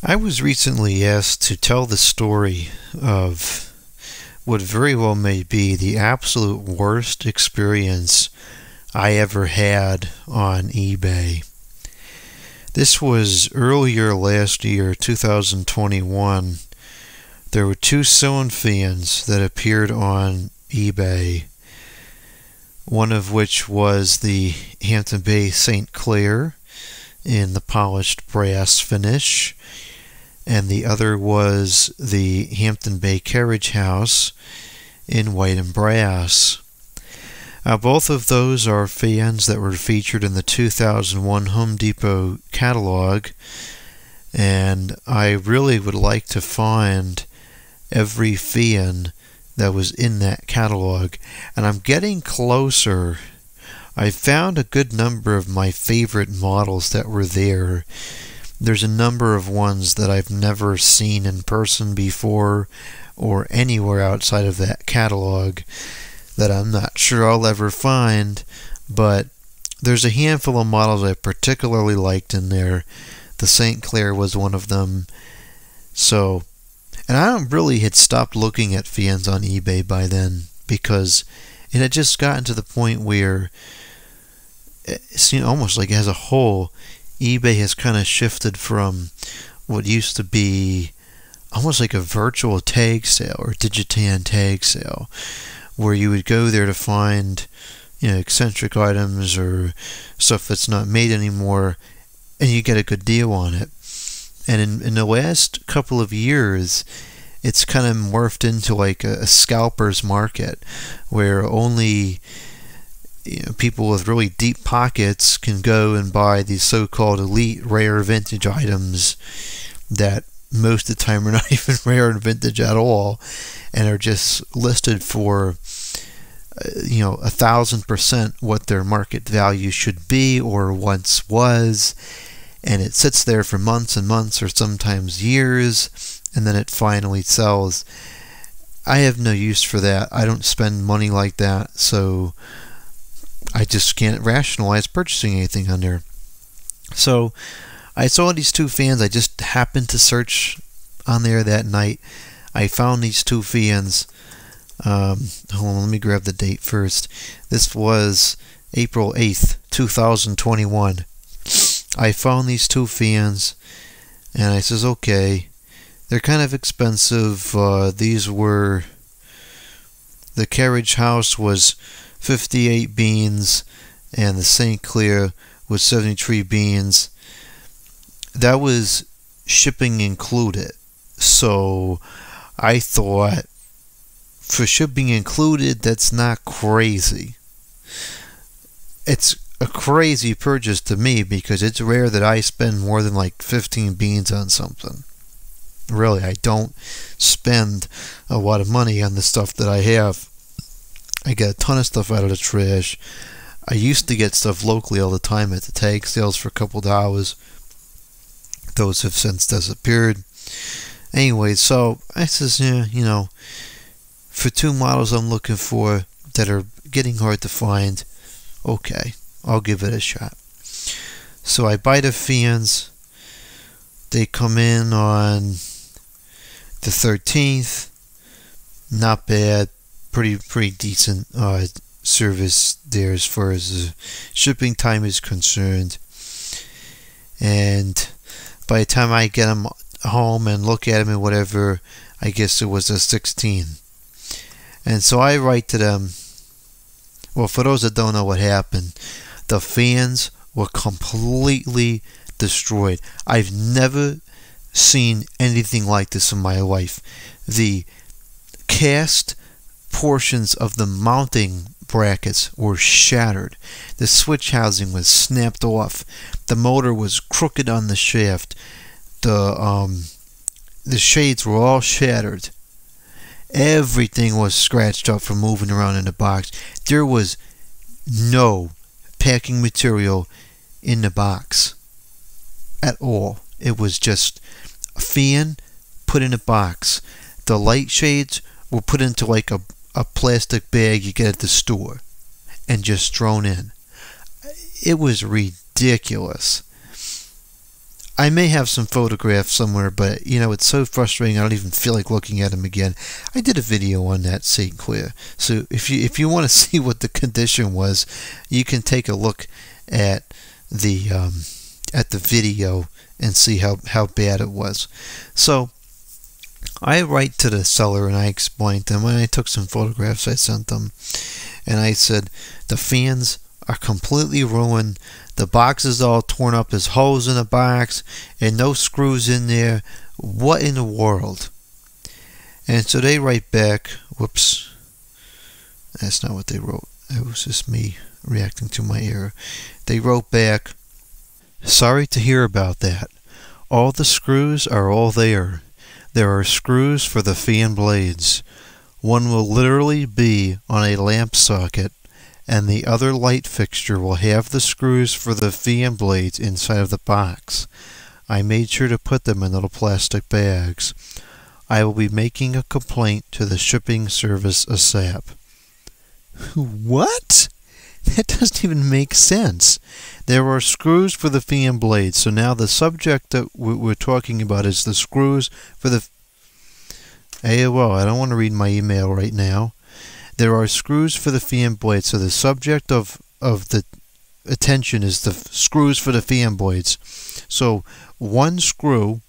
I was recently asked to tell the story of what very well may be the absolute worst experience I ever had on eBay. This was earlier last year, 2021. There were two ceiling fans that appeared on eBay, one of which was the Hampton Bay St. Clair in the polished brass finish, and the other was the Hampton Bay Carriage House in white and brass. Both of those are fans that were featured in the 2001 Home Depot catalog, and I really would like to find every fan that was in that catalog, and I'm getting closer. I found a good number of my favorite models that were there. There's a number of ones that I've never seen in person before or anywhere outside of that catalog that I'm not sure I'll ever find, but there's a handful of models I particularly liked in there. The St. Clair was one of them. And I really had stopped looking at fans on eBay by then because it had just gotten to the point where it seemed almost like as a whole, eBay has kind of shifted from what used to be almost like a virtual tag sale or Digitan tag sale, where you would go there to find, eccentric items or stuff that's not made anymore, and you get a good deal on it. And in the last couple of years, it's kind of morphed into like a scalper's market, where only people with really deep pockets can go and buy these so-called elite rare vintage items that most of the time are not even rare and vintage at all, and are just listed for 1,000% what their market value should be or once was, and it sits there for months and months or sometimes years, and then it finally sells. I have no use for that. I don't spend money like that, so I just can't rationalize purchasing anything on there. So I saw these two fans. I just happened to search on there that night. I found these two fans. Hold on, let me grab the date first. This was April 8th, 2021. I found these two fans, and I says, okay, they're kind of expensive. These were, the Carriage House was 58 beans, and the St. Clair was 73 beans. That was shipping included. So I thought, for shipping included, that's not crazy. It's a crazy purchase to me because it's rare that I spend more than like 15 beans on something. Really, I don't spend a lot of money on the stuff that I have. I get a ton of stuff out of the trash. I used to get stuff locally all the time at the tag sales for a couple dollars. Those have since disappeared. Anyway, so I says, for two models I'm looking for that are getting hard to find, okay, I'll give it a shot. So I buy the fans. They come in on the 13th. Not bad. Pretty decent service there as far as the shipping time is concerned. And by the time I get them home and look at them and whatever, I guess it was a 16. And so I write to them. Well, for those that don't know what happened, the fans were completely destroyed. I've never seen anything like this in my life. The cast portions of the mounting brackets were shattered. The switch housing was snapped off. The motor was crooked on the shaft. The shades were all shattered. Everything was scratched up from moving around in the box. There was no packing material in the box at all. It was just a fan put in a box. The light shades were put into like a plastic bag you get at the store and just thrown in. It was ridiculous. I may have some photographs somewhere, but you know, it's so frustrating I don't even feel like looking at them again. I did a video on that, St. Clair. So if you want to see what the condition was, you can take a look at the video and see how bad it was. So I write to the seller and I explained to them, and I took some photographs, I sent them, and I said the fans are completely ruined. The box is all torn up. There's holes in the box and no screws in there. What in the world? And so they write back, whoops, that's not what they wrote. It was just me reacting to my error. They wrote back, sorry to hear about that. All the screws are all there. There are screws for the fan blades. One will literally be on a lamp socket, and the other light fixture will have the screws for the fan blades inside of the box. I made sure to put them in little plastic bags. I will be making a complaint to the shipping service ASAP. What? That doesn't even make sense. There are screws for the fan blades. So now the subject that we're talking about is the screws for the... AOL, I don't want to read my email right now. There are screws for the fan blades. So the subject of the attention is the screws for the fan blades. So one screw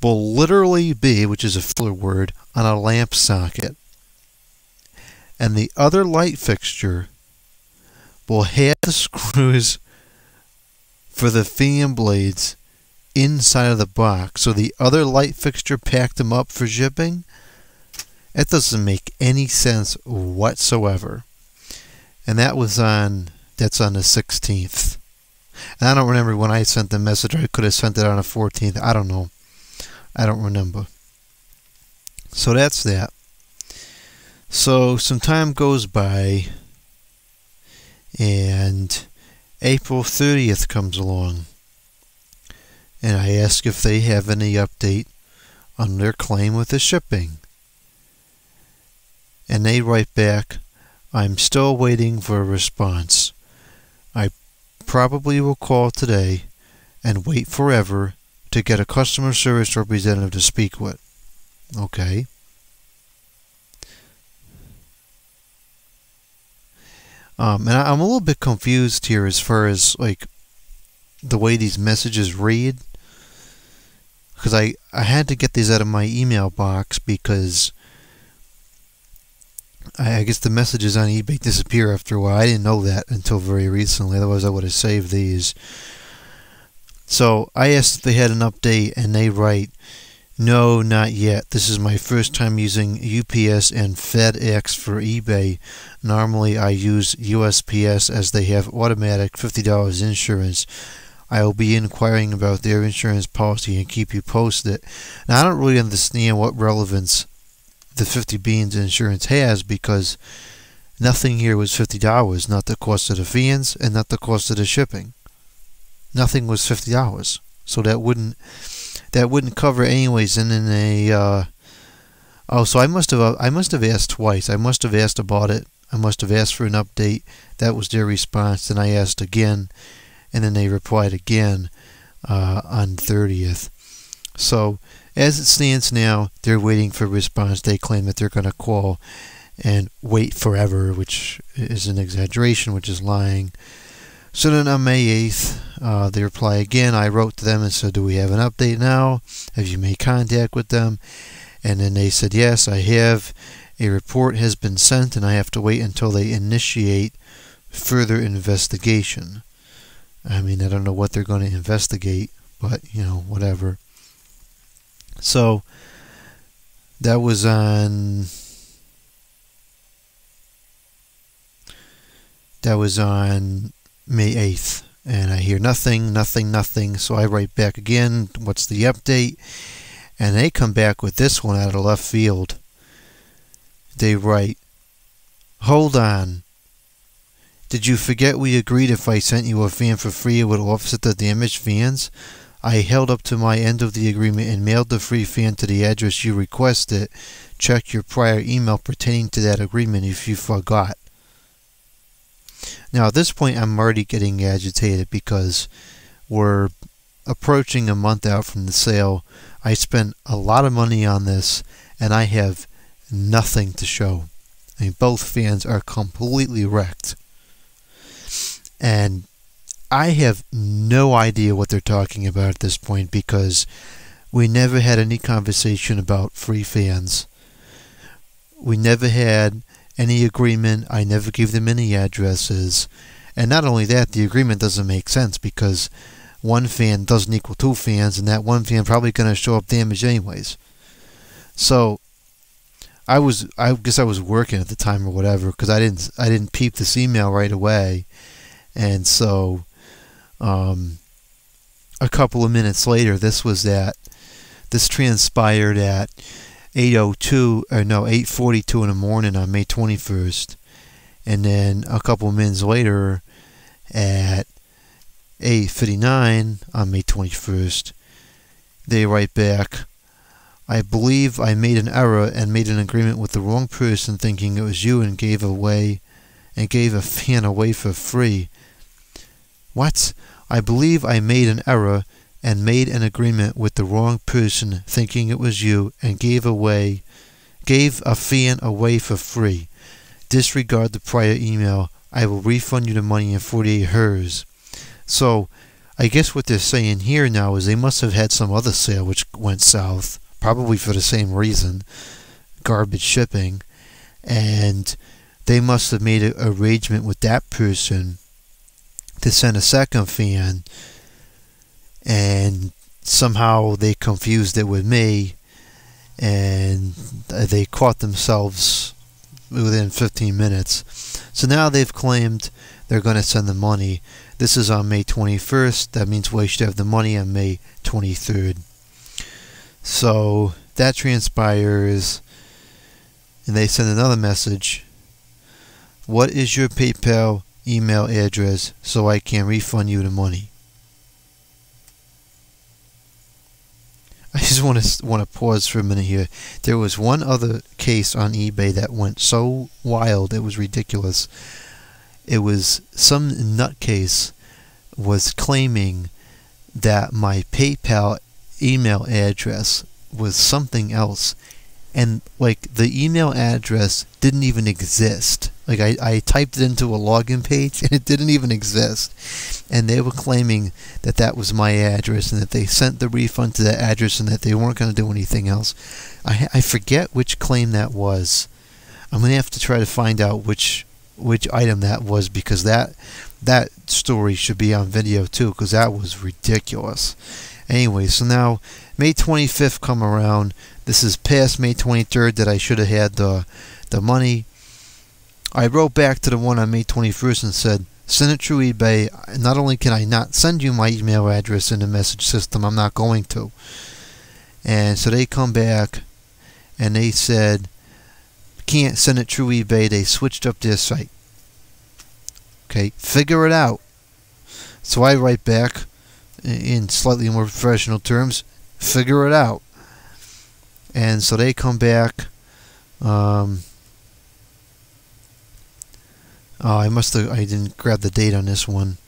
will literally be, which is a filler word, on a lamp socket. And the other light fixture will have the screws for the fan blades inside of the box. So the other light fixture packed them up for shipping? That doesn't make any sense whatsoever. And that's on the 16th. And I don't remember when I sent the message. I could have sent it on the 14th. I don't know. I don't remember. So that's that. So some time goes by, and April 30th comes along, and I ask if they have any update on their claim with the shipping. And they write back, I'm still waiting for a response. I probably will call today and wait forever to get a customer service representative to speak with. Okay. And I'm a little bit confused here as far as like the way these messages read, because I had to get these out of my email box because I guess the messages on eBay disappear after a while. I didn't know that until very recently, otherwise I would have saved these. So I asked if they had an update, and they write, no, not yet. This is my first time using UPS and FedEx for eBay. Normally I use USPS as they have automatic $50 insurance. I will be inquiring about their insurance policy and keep you posted. Now I don't really understand what relevance the 50 beans insurance has, because nothing here was $50, not the cost of the fans and not the cost of the shipping. Nothing was $50, so that wouldn't cover anyways. And in a so I must have asked twice. I must have asked about it. I must have asked for an update. That was their response. Then I asked again, and then they replied again on 30th. So as it stands now, they're waiting for a response. They claim that they're going to call and wait forever, which is an exaggeration, which is lying. So then on May 8th, they reply again. I wrote to them and said, do we have an update now? Have you made contact with them? And then they said, yes, I have. A report has been sent, and I have to wait until they initiate further investigation. I mean, I don't know what they're going to investigate, but, you know, whatever. So that was on May 8th, and I hear nothing. So I write back again, what's the update? And they come back with this one out of left field. They write, hold on. Did you forget we agreed if I sent you a fan for free it would offset the damaged fans? I held up to my end of the agreement and mailed the free fan to the address you requested. Check your prior email pertaining to that agreement if you forgot. Now at this point I'm already getting agitated because we're approaching a month out from the sale. I spent a lot of money on this, and I have nothing to show. I mean, both fans are completely wrecked. And I have no idea what they're talking about at this point, because we never had any conversation about free fans. We never had any agreement. I never gave them any addresses. And not only that, the agreement doesn't make sense, because one fan doesn't equal two fans, and that one fan probably going to show up damaged anyways. So I guess I was working at the time or whatever, because I didn't peep this email right away. And so a couple of minutes later, this transpired at 8:42 in the morning on May 21st. And then a couple of minutes later at 8:59 on May 21st, they write back, "I believe I made an error and made an agreement with the wrong person, thinking it was you, and gave a fan away for free." What? "I believe I made an error and made an agreement with the wrong person, thinking it was you, and gave a fan away for free. Disregard the prior email. I will refund you the money in 48 hours." So I guess what they're saying here now is they must have had some other sale which went south, probably for the same reason, garbage shipping, and they must have made an arrangement with that person to send a second fan, and somehow they confused it with me, and they caught themselves within 15 minutes. So now they've claimed they're going to send the money. This is on May 21st. That means we should have the money on May 23rd. So that transpires, and they send another message. "What is your PayPal email address so I can refund you the money?" I just want to pause for a minute here. There was one other case on eBay that went so wild, it was ridiculous. It was some nutcase was claiming that my PayPal email address was something else, and like the email address didn't even exist. Like I typed it into a login page and it didn't even exist, and they were claiming that that was my address and that they sent the refund to that address and that they weren't going to do anything else. I forget which claim that was. I'm going to have to try to find out which item that was, because that story should be on video too, because that was ridiculous. Anyway, so now May 25th come around. This is past May 23rd that I should have had the money. I wrote back to the one on May 21st and said, "Send it through eBay. Not only can I not send you my email address in the message system, I'm not going to." And so they come back and they said, "Can't send it through eBay. They switched up their site." Okay, figure it out. So I write back in slightly more professional terms, "Figure it out." And so they come back. I didn't grab the date on this one.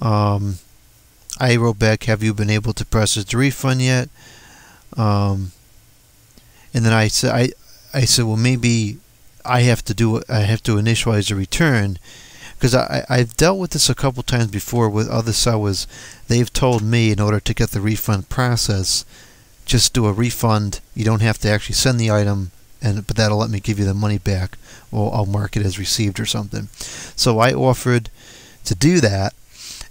I wrote back, "Have you been able to process the refund yet?" And then I said, well, maybe I have to initialize a return, because I've dealt with this a couple times before with other sellers. They've told me in order to get the refund process, just do a refund. You don't have to actually send the item, but that'll let me give you the money back, or I'll mark it as received or something. So I offered to do that,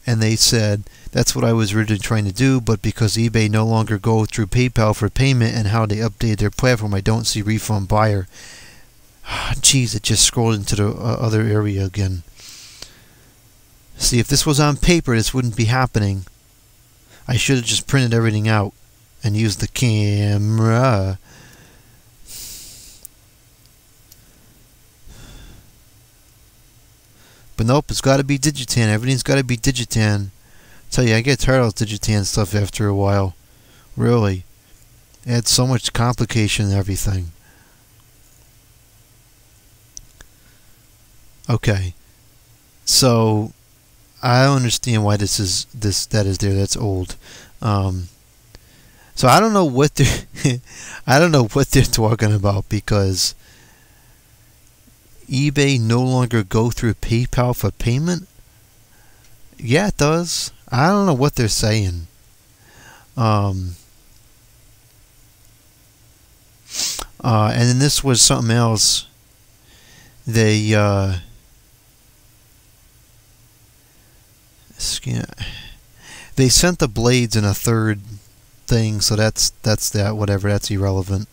and they said that's what I was originally trying to do, but because eBay no longer go through PayPal for payment and how they update their platform, I don't see refund buyer. Jeez, it just scrolled into the other area again. See, if this was on paper, this wouldn't be happening. I should have just printed everything out and used the camera. But nope, it's got to be Digitan. Everything's got to be Digitan. I tell you, I get tired of Digitan stuff after a while. Really. It adds so much complication and everything. Okay. So I don't understand why that is there. That's old. So I don't know what they're I don't know what they're talking about, because eBay no longer go through PayPal for payment. Yeah, it does. I don't know what they're saying. And then this was something else. They sent the blades in a third thing, so that's that. Whatever, that's irrelevant.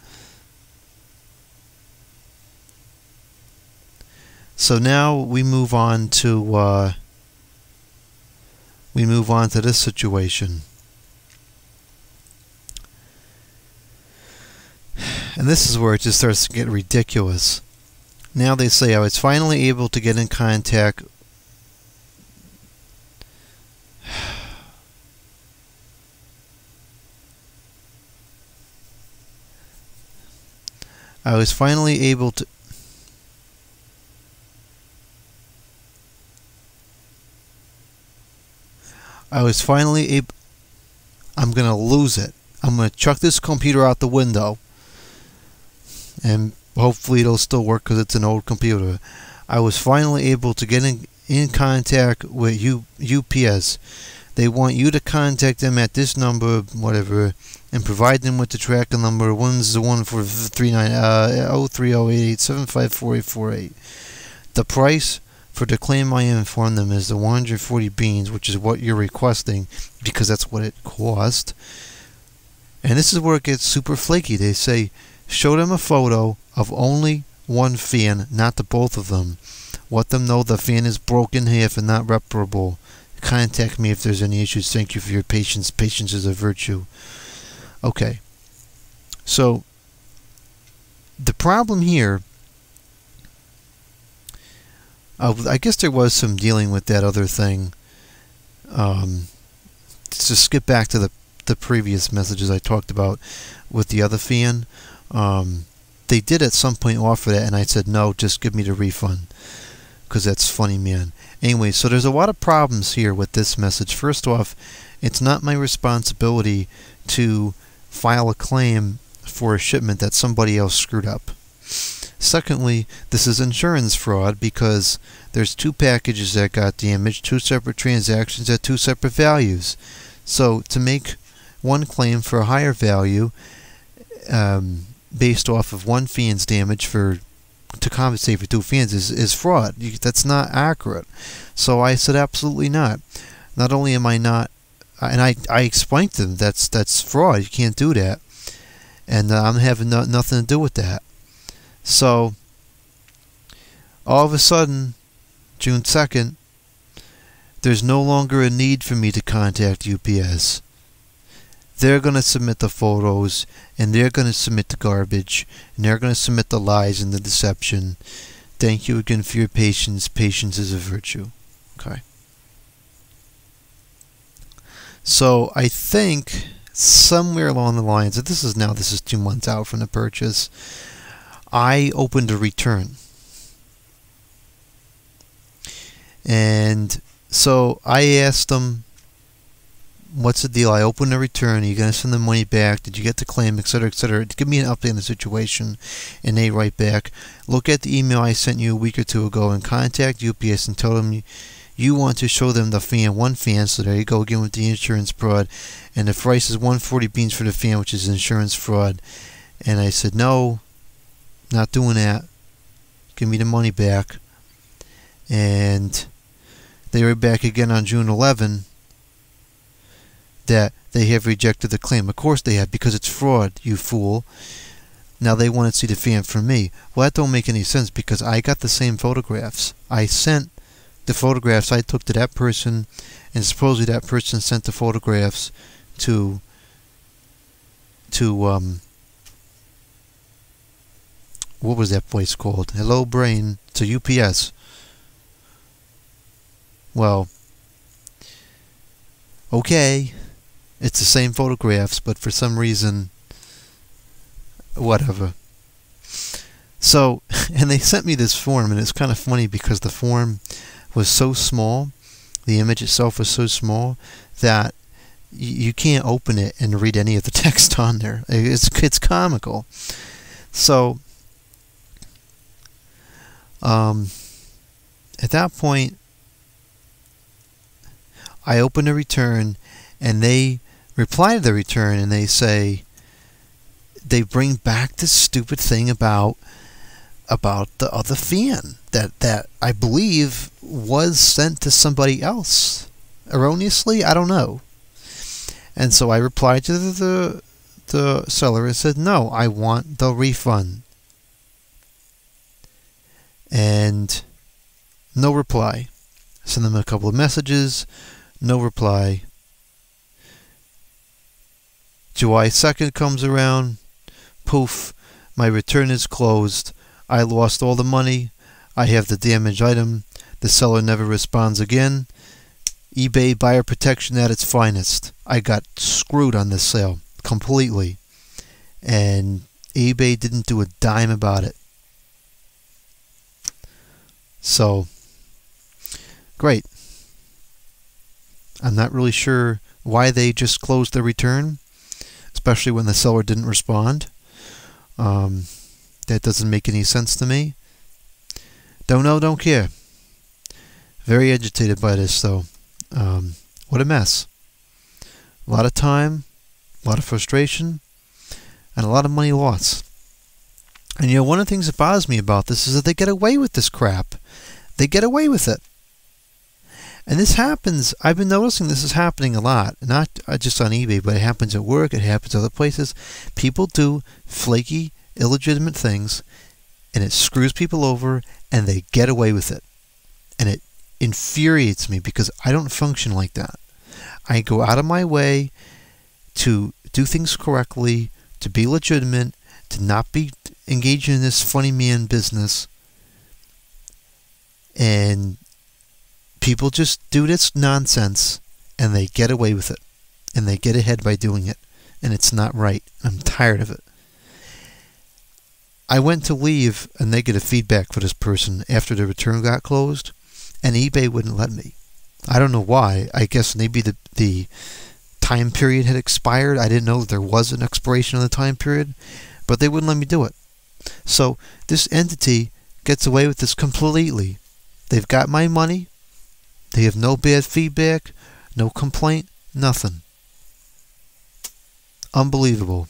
So now we move on to this situation. And this is where it just starts to get ridiculous. Now they say, I was finally able to get in contact. I was finally able to. I'm going to lose it. I'm going to chuck this computer out the window. And hopefully it'll still work because it's an old computer. I was finally able to get in contact with UPS. They want you to contact them at this number, whatever, and provide them with the tracking number. One's the one for 030887544848. The price for the claim I informed them is the 140 beans, which is what you're requesting, because that's what it cost. And this is where it gets super flaky. They say, show them a photo of only one fan, not the both of them. Let them know the fan is broken in half and not reparable. Contact me if there's any issues. Thank you for your patience. Patience is a virtue. Okay. So, the problem here, I guess there was some dealing with that other thing. To skip back to the previous messages I talked about with the other fan. They did at some point offer that, and I said, no, just give me the refund, because that's funny, man. Anyway, so there's a lot of problems here with this message. First off, it's not my responsibility to file a claim for a shipment that somebody else screwed up. Secondly, this is insurance fraud, because there's two packages that got damaged, two separate transactions at two separate values. So to make one claim for a higher value based off of one fan's damage to compensate for two fans is fraud. That's not accurate. So I said absolutely not. Not only am I not, and I explained to them that's fraud. You can't do that, and I'm having nothing to do with that. So all of a sudden, June 2nd, there's no longer a need for me to contact UPS. They're going to submit the photos, and they're going to submit the garbage, and they're going to submit the lies and the deception. Thank you again for your patience. Patience is a virtue. Okay. So I think somewhere along the lines, this is 2 months out from the purchase, I opened a return. And so I asked them, what's the deal? I opened a return. Are you going to send the money back? Did you get the claim, etc., etc.? Give me an update on the situation. And they write back, look at the email I sent you a week or two ago and contact UPS and tell them you want to show them the fan, one fan. So there you go again with the insurance fraud. And the price is 140 beans for the fan, which is insurance fraud. And I said, no, not doing that. Give me the money back. And they were back again on June 11 that they have rejected the claim. Of course they have, because it's fraud, you fool. Now they want to see the fan from me. Well, that don't make any sense, because I got the same photographs. I sent the photographs I took to that person, and supposedly that person sent the photographs to what was that place called? Hello Brain, to UPS. Well, okay, it's the same photographs, but for some reason, whatever. So, and they sent me this form, and it's kind of funny because the form was so small, The image itself was so small that you can't open it and read any of the text on there. It's comical. So at that point, I open a return, and they reply to the return, and they say they bring back this stupid thing about the other fan that I believe was sent to somebody else erroneously. I don't know. And so I replied to the seller and said, no, I want the refund. And no reply. Send them a couple of messages. No reply. July 2nd comes around. Poof. My return is closed. I lost all the money. I have the damaged item. The seller never responds again. eBay buyer protection at its finest. I got screwed on this sale completely. And eBay didn't do a dime about it. So, great. I'm not really sure why they just closed the return, especially when the seller didn't respond. That doesn't make any sense to me. Don't know, don't care. Very agitated by this, though. What a mess. A lot of time, a lot of frustration, and a lot of money lost. And you know, one of the things that bothers me about this is that they get away with this crap. They get away with it. And this happens, I've been noticing this is happening a lot. Not just on eBay, but it happens at work, it happens other places. People do flaky, illegitimate things, and it screws people over, and they get away with it. And it infuriates me because I don't function like that. I go out of my way to do things correctly, to be legitimate, to not be engaging in this funny man business. And people just do this nonsense, and they get away with it. And they get ahead by doing it. And it's not right. I'm tired of it. I went to leave a negative feedback for this person after the return got closed, and eBay wouldn't let me. I don't know why. I guess maybe the time period had expired. I didn't know that there was an expiration of the time period, but they wouldn't let me do it. So this entity gets away with this completely. They've got my money. They have no bad feedback, no complaint, nothing. Unbelievable.